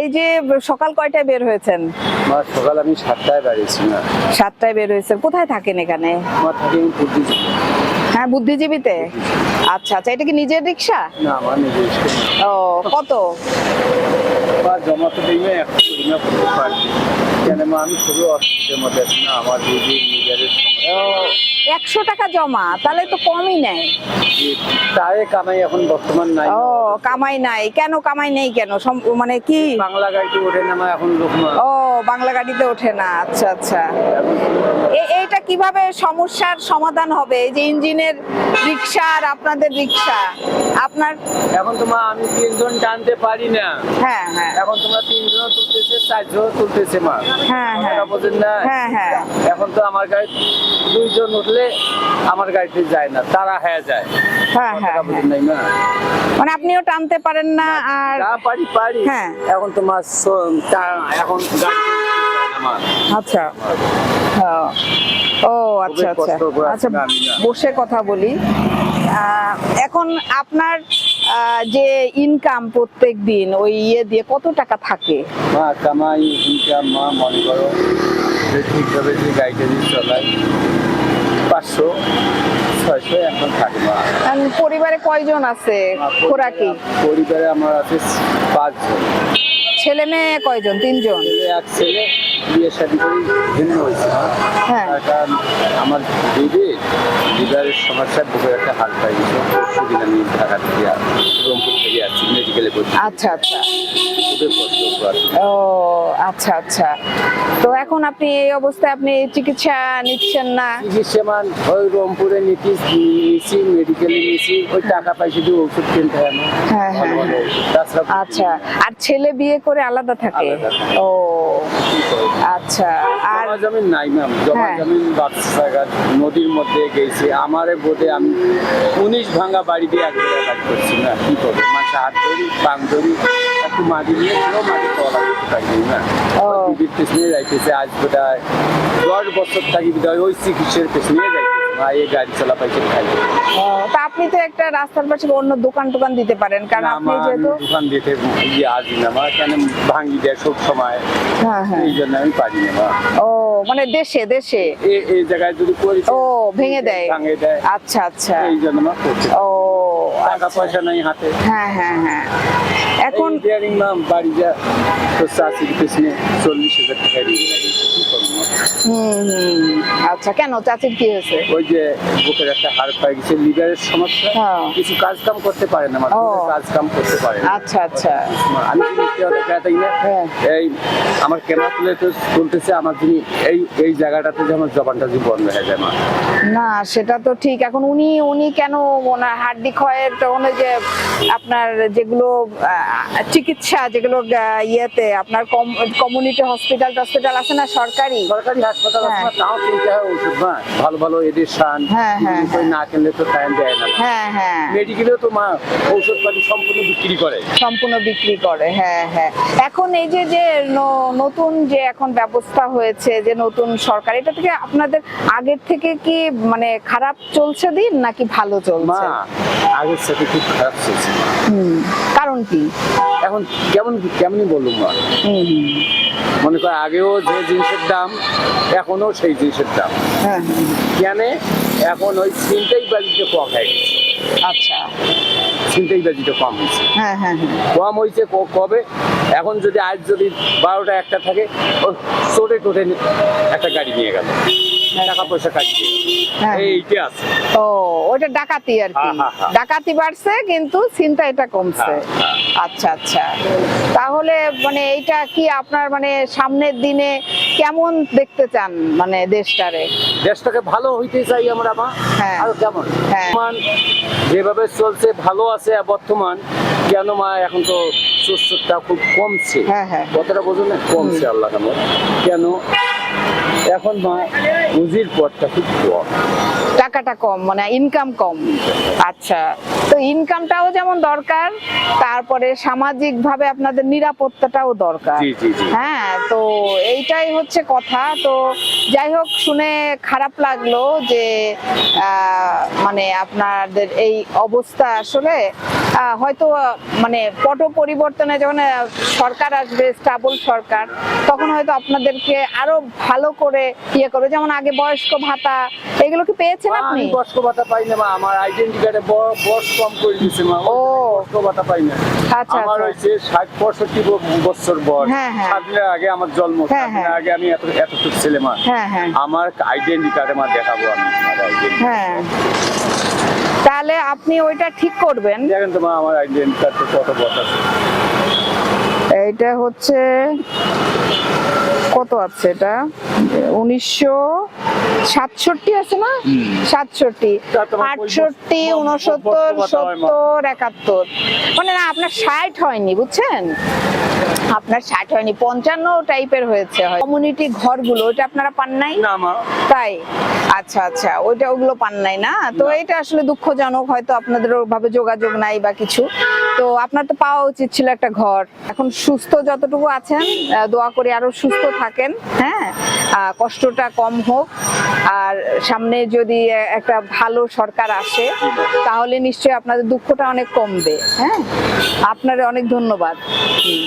এই যে সকাল কয়টায় বের হয়েছেন? সকাল আমি 7টায় বেরিয়েছি না। 7টায় বের হয়েছেন। কোথায় থাকেন এখানে? আমার থাকি বুদ্ধিজীবী। হ্যাঁ, বুদ্ধিজীবীতে। আচ্ছা আচ্ছা, এটা কি নিজের রিক্সা? না, আমার নিজের রিক্সা না। ও, কত? জমা তো দিই না, একটা করি না করতে পারি কেন মা, আমি খুবই অসুবিধার মধ্যে আছি না, আমার দিদি নিজের ও, 100 টাকা জমা, তাহলে তো কমই নেয়। তাই কামাই এখন বর্তমান নাই। ও, কামাই নাই কেন? কামাই নেই কেন? মানে কি বাংলা গাড়িতে ওঠে না মা এখন লোক না। ও, বাংলা গাড়িতে ওঠে না। আচ্ছা আচ্ছা, এইটা কিভাবে সমস্যার সমাধান হবে? এই যে ইঞ্জিনের রিক্সা আর আপনাদের রিক্সা, আপনার এখন তোমার আমি 3 জন টানতে পারি না। হ্যাঁ হ্যাঁ এখন তোমরা 3 জন তুলতেছে, 4 জন তুলতেছে মা। হ্যাঁ হ্যাঁ বুঝেন না? হ্যাঁ হ্যাঁ এখন তো আমার গাড়ি 2 জন উঠলে আমার গাড়িতে যায় না, তারা হ্যাঁ যায়। হ্যাঁ হ্যাঁ, বুঝেন নাই মা? মানে আপনিও টানতে পারেন না আর যা পারি পারি। হ্যাঁ। এখন তোমার এখন গাড়ি আমার আচ্ছা, ও আচ্ছা আচ্ছা কষ্ট করে আচ্ছা, আমি না। বসে কথা বলি। এখন আপনার যে ইনকাম প্রত্যেক দিন ওই দিয়ে কত টাকা থাকে? মা কামাই ইনকাম মা মনে করো যে ঠিকভাবে যে গাড়িটা দিয়ে চলাই 500-600 এখন থাকে মা। পরিবারে কয়জন আছে? খোরাকি পরিবারে আমার আছে 5 জন। ছেলে মেয়ে কয়জন? 3 জন। এক ছেলে বিয়ে শাদী করে ভিন্ন হয়েছে। হ্যাঁ। কারণ আমার লিভারের সমস্যা, বুকের একটা হাল পাই গেছে, সেদিন আমি ঢাকা থেকে রংপুর থেকে আসছি মেডিকেলে করছি। আচ্ছা আচ্ছা, খুবই কষ্ট করে। ও আচ্ছা আচ্ছা, তো এখন আপনি এই অবস্থায় আপনি চিকিৎসা নিচ্ছেন না? চিকিৎসা মান ওই রংপুরে নিচ্ছি, মেডিকেলে নিচ্ছি, ওই টাকা পয়সা দিয়ে ওষুধ কিনতে হয় না। হ্যাঁ, হ্যাঁ, ভালো ভালো ওষুধ। তাছাড়া আচ্ছা, আর ছেলে বিয়ে করে আলাদা থাকে? আলাদা থাকে। ও আচ্ছা, আর জমা জমিন নাই ম্যাম, জমা হ্যাঁ। জমিন বাচ্চা নদীর মধ্যে গেছে আমারে বোধে, আমি 19 ভাঙা বাড়ি দিয়ে এক জায়গায় কাজ করছি না, কি করবো মাসে হাত ধরি পাং ধরি, একটু মাটি নিয়ে ছিল, মাটি তোলা করতে পারি না। ও। দিদির পেছনে যাইতেছে আজ বোধহয় 10 বছর থাকি বোধহয় ওই চিকিৎসার পেছনে যাইতেছে মা, এই গাড়ি চলা পাইছে খাই। তা আপনি তো একটা রাস্তার পাশে অন্য দোকান টোকান দিতে পারেন, কারণ আপনি যেহেতু দোকান দিতে আসি না মা, কেন ভাঙি দেয় সব সময়, হ্যাঁ হ্যাঁ, এই জন্য আমি পারি না মা। ও মানে দেশে দেশে এই জায়গায় যদি করি ও ভেঙে দেয়? ভাঙে দেয়, আচ্ছা আচ্ছা, এই জন্য মা করছি। ও টাকা আচ্ছা। পয়সা নাই হাতে। হ্যাঁ হ্যাঁ হ্যাঁ, এখন এখন বাড়ি যা তো চাষির পেছনে 40,000 টাকা ঋণ লাগিয়েছে, কি করবো মা? আচ্ছা, কেন চাচির কি হয়েছে? ওই যে বুকের একটা হাড় পাই গেছে, লিভারের সমস্যা, হ্যাঁ। কিছু কাজ কাম করতে পারে না, ও। কাজ কাম করতে পারে না। আচ্ছা আচ্ছা, আমি মিষ্টি কথা খেয়াতাই না, হ্যাঁ। এই আমার ক্যামেরা তুলে তো তুলতেছে আমার যিনি, এই জায়গাটাতে যে আমার জবানটা যে বন্ধ হয়ে যায় মা। না সেটা তো ঠিক। এখন উনি কেন ওনার হাড্ডি ক্ষয়ের তখন ওই যে আপনার যেগুলো চিকিৎসা যেগুলো ইয়েতে আপনার কমিউনিটি হসপিটাল আছে না, সরকারি সরকারি হাসপাতাল আছে হ্যাঁ। না, তাও কিনতে হয় ওষুধ মা, ভালো ভালো এদের শান, হ্যাঁ, হ্যাঁ, না কিনলে তো টাইম দেয় না। হ্যাঁ হ্যাঁ, মেডিকেলেও তো মা ঔষধ পাতি সম্পূর্ণ বিক্রি করে। সম্পূর্ণ বিক্রি করে। হ্যাঁ হ্যাঁ, এখন এই যে যে নতুন যে এখন ব্যবস্থা হয়েছে, যে নতুন সরকার, এটা থেকে আপনাদের আগের থেকে কি মানে খারাপ চলছে দিন নাকি ভালো মা চলছে? আগের সাথে খুব খারাপ চলছে। কারণ কি? এখন কেমনই বলুন মা, মনে কর আগেও যে জিনিসের দাম এখনো সেই জিনিসের দাম। হ্যাঁ, কেন এখন ওই ছিনতাই বাজিটা কম হয়ে গেছে। আচ্ছা, ছিনতাই বাজিটা কম হয়েছে। হ্যাঁ হ্যাঁ হ্যাঁ, কম হয়েছে কবে, এখন যদি আজ যদি 12টা 1টা থাকে, ও চোটে টোটে একটা গাড়ি নিয়ে গেল, টাকা পয়সা কাটিয়ে হ্যাঁ। এইটা আছে। ও ওইটা ডাকাতি আর কি, হ্যাঁ, হ্যাঁ, হ্যাঁ। ডাকাতি বাড়ছে কিন্তু ছিনতাইটা কমছে। হ্যাঁ, আচ্ছা আচ্ছা, তাহলে মানে এইটা কি আপনার মানে সামনের দিনে কেমন দেখতে চান মানে দেশটাকে ভালো হইতে চাই আমরা মা। হ্যাঁ। আর কেমন হ্যাঁ। বর্তমান যেভাবে চলছে ভালো আছে বর্তমান, কেন মা এখন তো সুস্থতা খুব কমছে। হ্যাঁ, হ্যাঁ। কতটা বোঝেন না, কমছে আল্লাহ কেন, কেন এখন মা পুঁজির পথটা খুব কম, টাকাটা কম মানে ইনকাম কম। আচ্ছা, তো ইনকামটাও যেমন দরকার, তারপরে সামাজিক ভাবে আপনাদের নিরাপত্তাটাও দরকার। জি জি জি। হ্যাঁ, তো এইটাই হচ্ছে কথা। তো যাই হোক, শুনে খারাপ লাগলো যে মানে আপনাদের এই অবস্থা। আসলে হয়তো মানে পট পরিবর্তনে যখন সরকার আসবে, স্টেবল সরকার, তখন হয়তো আপনাদেরকে আরো ভালো করে ইয়ে করবে। যেমন আগে বয়স্ক ভাতা এগুলো কি পেয়েছেন আপনি? আমি বয়স্ক ভাতা পাই না মা, আমার আইডেন্টি কার্ডে বয়স কম করে দিয়েছে মা, ও। বয়স্ক ভাতা পাই না। আচ্ছা, আমার আচ্ছা। হয়েছে 60-65 বছর বয়স। হ্যাঁ, হ্যাঁ। স্বাধীনের আগে আমার জন্ম, হ্যাঁ, স্বাধীনের হ্যাঁ। আগে আমি এতটুকু ছেলে মা। হ্যাঁ, হ্যাঁ। আমার আইডেন্টি কার্ডে মা দেখাবো আমি আমার identity। হ্যাঁ, তাহলে আপনি ওইটা ঠিক করবেন। দেখেন তো মা আমার আইডেন্টি কার্ডে কত বছর আছে। এইটা হচ্ছে কত আছে, এটা 1967 আছে না? 67, তা তোমার 68, 69, 70, 71, মানে না আপনার 60 হয়নি, বুঝছেন? আপনার 60 হয়নি, 55 টাইপের হয়েছে। কমিউনিটি ঘরগুলো ওটা আপনারা পান নাই? না মা। তাই? আচ্ছা আচ্ছা, ওগুলো পান নাই না? তো এটা আসলে দুঃখজনক, হয়তো আপনাদের ওভাবে যোগাযোগ নাই বা কিছু। তো আপনার তো পাওয়া উচিত ছিল একটা ঘর। এখন সুস্থ যতটুকু আছেন, দোয়া করি আরো সুস্থ থাকেন, হ্যাঁ, কষ্টটা কম হোক। আর সামনে যদি একটা ভালো সরকার আসে, তাহলে নিশ্চয়ই আপনাদের দুঃখটা অনেক কমবে। হ্যাঁ, আপনার অনেক ধন্যবাদ। হুম।